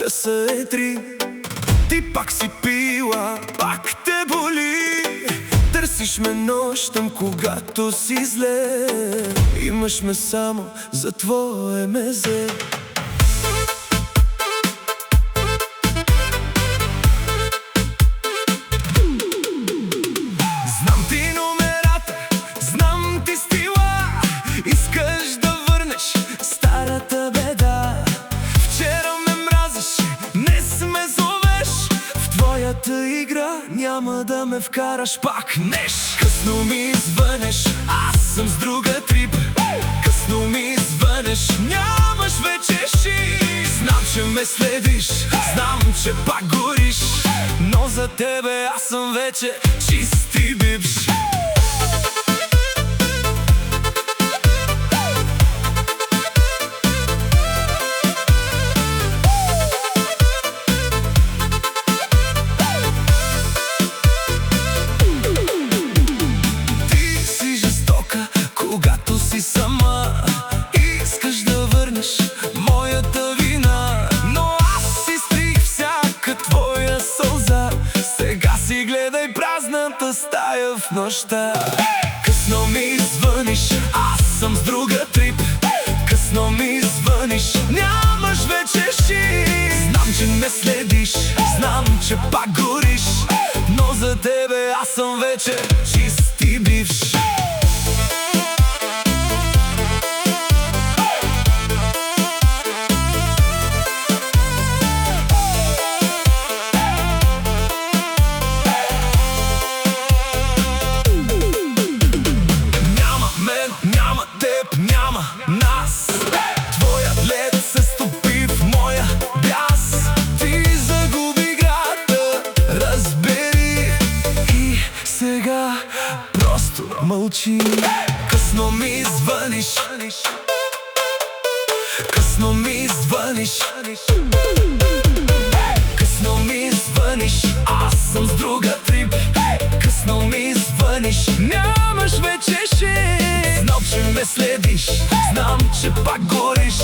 часа е 3. Ти пак си пила, пак те боли. Търсиш ме нощем, когато си зле. Имаш ме само за твое мезе. Знам ти номерата, знам ти стила. Искаш да върнеш старата беда. Вчера ме мразиш, днес ме зовеш. В твоята игра няма да ме вкараш пак неш. Късно ми звънеш, аз съм с друга трип. Късно ми звънеш, нямаш вече ши. Знам, че ме следиш, знам, че пак гориш. Но за тебе аз съм вече чисти бивш. Когато си сама, искаш да върнеш моята вина. Но аз си стрих всяка твоя сълза. Сега си гледай празната стая в нощта. Късно ми звъниш, аз съм с друга трип. Късно ми звъниш, нямаш вече ши. Знам, че ме следиш, знам, че пак гориш. Но за тебе аз съм вече чисти бивш. Няма теб, няма нас. Твоят лед се стопи в моя бяс. Ти загуби играта, разбери. И сега просто мълчи. Късно ми звъниш, късно ми звъниш, късно ми звъниш, аз съм с друга трип. Късно ми звъниш, нямаш вече ши. Знам, че ме следиш, знам, че пак гориш.